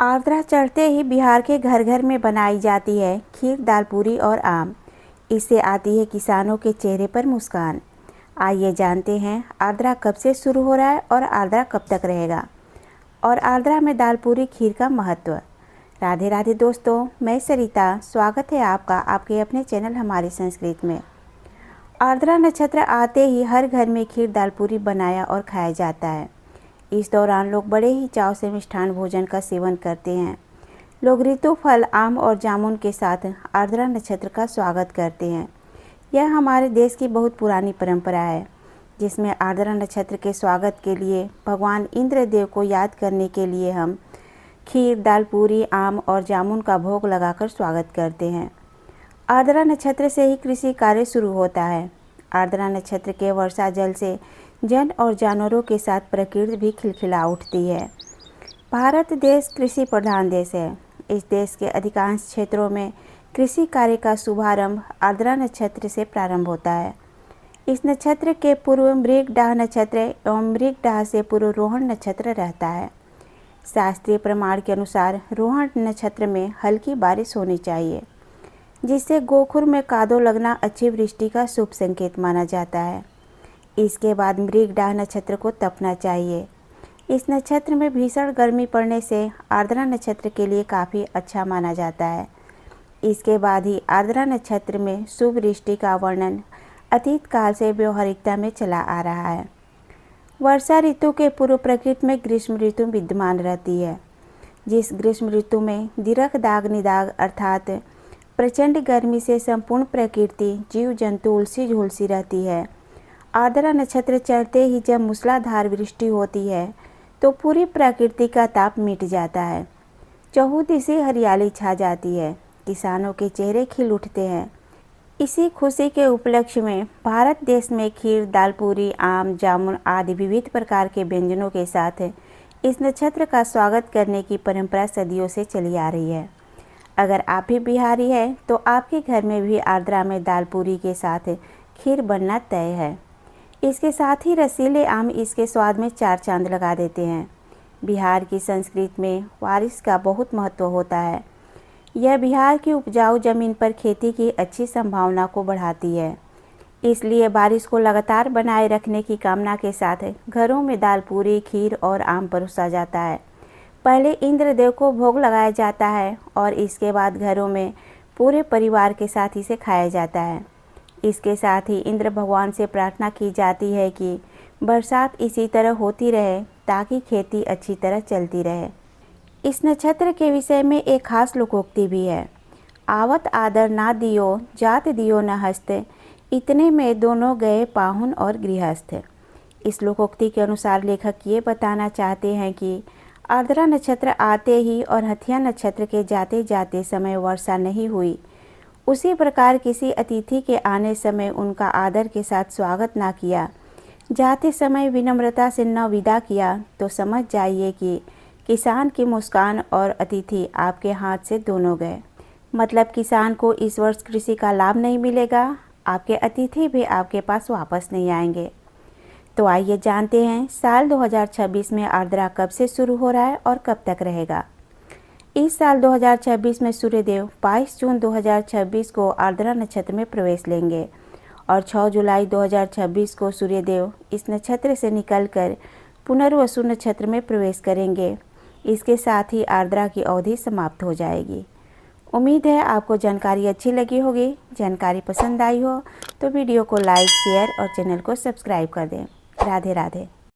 आर्द्रा चढ़ते ही बिहार के घर घर में बनाई जाती है खीर, दाल, पूरी और आम। इससे आती है किसानों के चेहरे पर मुस्कान। आइए जानते हैं आर्द्रा कब से शुरू हो रहा है और आर्द्रा कब तक रहेगा, और आर्द्रा में दाल, पूरी, खीर का महत्व। राधे राधे दोस्तों, मैं सरिता, स्वागत है आपका आपके अपने चैनल हमारी संस्कृति में। आर्द्रा नक्षत्र आते ही हर घर में खीर, दाल, पूरी बनाया और खाया जाता है। इस दौरान लोग बड़े ही चाव से मिष्ठान भोजन का सेवन करते हैं। लोग ऋतु फल, आम और जामुन के साथ आर्द्रा नक्षत्र का स्वागत करते हैं। यह हमारे देश की बहुत पुरानी परंपरा है, जिसमें आर्द्रा नक्षत्र के स्वागत के लिए भगवान इंद्रदेव को याद करने के लिए हम खीर, दाल, पूरी, आम और जामुन का भोग लगाकर स्वागत करते हैं। आर्द्रा नक्षत्र से ही कृषि कार्य शुरू होता है। आर्द्रा नक्षत्र के वर्षा जल से जन और जानवरों के साथ प्रकृति भी खिलखिला उठती है। भारत देश कृषि प्रधान देश है। इस देश के अधिकांश क्षेत्रों में कृषि कार्य का शुभारंभ आर्द्रा नक्षत्र से प्रारंभ होता है। इस नक्षत्र के पूर्व मृगडाह नक्षत्र एवं मृगडाह से पूर्व रोहण नक्षत्र रहता है। शास्त्रीय प्रमाण के अनुसार रोहण नक्षत्र में हल्की बारिश होनी चाहिए, जिससे गोखुर में कादो लगना अच्छी वृष्टि का शुभ संकेत माना जाता है। इसके बाद मृगडाह नक्षत्र को तपना चाहिए। इस नक्षत्र में भीषण गर्मी पड़ने से आर्द्रा नक्षत्र के लिए काफ़ी अच्छा माना जाता है। इसके बाद ही आर्द्रा नक्षत्र में शुभ वृष्टि का वर्णन अतीत काल से व्यवहारिकता में चला आ रहा है। वर्षा ऋतु के पूर्व प्रकृति में ग्रीष्म ऋतु विद्यमान रहती है, जिस ग्रीष्म ऋतु में दिरक दाग निदाग अर्थात प्रचंड गर्मी से संपूर्ण प्रकृति, जीव जंतु उलसी झुलसी रहती है। आर्द्रा नक्षत्र चढ़ते ही जब मूसलाधार वृष्टि होती है तो पूरी प्रकृति का ताप मिट जाता है। चहुदिशे हरियाली छा जाती है। किसानों के चेहरे खिल उठते हैं। इसी खुशी के उपलक्ष्य में भारत देश में खीर, दाल, पूरी, आम, जामुन आदि विविध प्रकार के व्यंजनों के साथ इस नक्षत्र का स्वागत करने की परंपरा सदियों से चली आ रही है। अगर आप भी बिहारी हैं तो आपके घर में भी आर्द्रा में दाल, पूरी के साथ खीर बनना तय है। इसके साथ ही रसीले आम इसके स्वाद में चार चांद लगा देते हैं। बिहार की संस्कृति में बारिश का बहुत महत्व होता है। यह बिहार की उपजाऊ जमीन पर खेती की अच्छी संभावना को बढ़ाती है। इसलिए बारिश को लगातार बनाए रखने की कामना के साथ घरों में दाल, पूरी, खीर और आम परोसा जाता है। पहले इंद्रदेव को भोग लगाया जाता है और इसके बाद घरों में पूरे परिवार के साथ इसे खाया जाता है। इसके साथ ही इंद्र भगवान से प्रार्थना की जाती है कि बरसात इसी तरह होती रहे ताकि खेती अच्छी तरह चलती रहे। इस नक्षत्र के विषय में एक खास लोकोक्ति भी है। आवत आदर ना दियो, जात दियो न हस्त, इतने में दोनों गए पाहुन और गृहस्थ। इस लोकोक्ति के अनुसार लेखक ये बताना चाहते हैं कि आर्द्रा नक्षत्र आते ही और हथिया नक्षत्र के जाते जाते समय वर्षा नहीं हुई, उसी प्रकार किसी अतिथि के आने समय उनका आदर के साथ स्वागत ना किया, जाते समय विनम्रता से न विदा किया, तो समझ जाइए कि किसान की मुस्कान और अतिथि आपके हाथ से दोनों गए। मतलब किसान को इस वर्ष कृषि का लाभ नहीं मिलेगा, आपके अतिथि भी आपके पास वापस नहीं आएंगे। तो आइए जानते हैं साल 2026 में आर्द्रा कब से शुरू हो रहा है और कब तक रहेगा। इस साल 2026 में सूर्यदेव 22 जून 2026 को आर्द्रा नक्षत्र में प्रवेश लेंगे और 6 जुलाई 2026 को सूर्यदेव इस नक्षत्र से निकलकर पुनर्वसु नक्षत्र में प्रवेश करेंगे। इसके साथ ही आर्द्रा की अवधि समाप्त हो जाएगी। उम्मीद है आपको जानकारी अच्छी लगी होगी। जानकारी पसंद आई हो तो वीडियो को लाइक, शेयर और चैनल को सब्सक्राइब कर दें। राधे राधे।